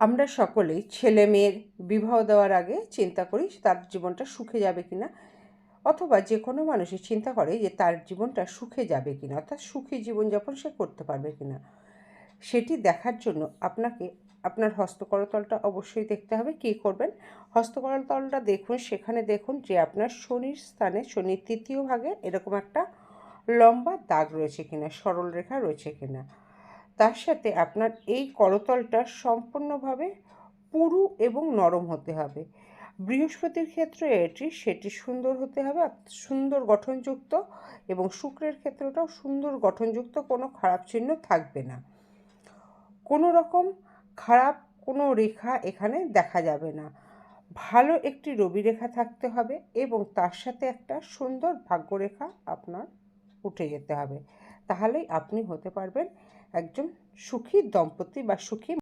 আমরা সকলেই ছেলে মেয়ের বিবাহ দেওয়ার আগে চিন্তা করি তার জীবনটা সুখে যাবে কিনা, অথবা যে কোনো মানুষই চিন্তা করে যে তার জীবনটা সুখে যাবে কিনা, অর্থাৎ সুখী জীবনযাপন সে করতে পারবে কিনা। সেটি দেখার জন্য আপনাকে আপনার হস্তকরতলটা অবশ্যই দেখতে হবে। কী করবেন, হস্তকরতলটা দেখুন, সেখানে দেখুন যে আপনার শনির স্থানে, শনির তৃতীয় ভাগে এরকম একটা লম্বা দাগ রয়েছে কিনা, সরল রেখা রয়েছে কিনা। তার সাথে আপনার এই করতলটা সম্পূর্ণভাবে পুরু এবং নরম হতে হবে। বৃহস্পতির ক্ষেত্রে সেটি সুন্দর হতে হবে, সুন্দর গঠনযুক্ত, এবং শুক্রের ক্ষেত্রটাও সুন্দর গঠনযুক্ত, কোনো খারাপ চিহ্ন থাকবে না। কোনো রকম খারাপ কোনো রেখা এখানে দেখা যাবে না। ভালো একটি রবি রেখা থাকতে হবে এবং তার সাথে একটা সুন্দর ভাগ্যরেখা আপনার উঠে যেতে হবে। তাহলেই আপনি হতে পারবেন একজন সুখী দম্পতি বা সুখী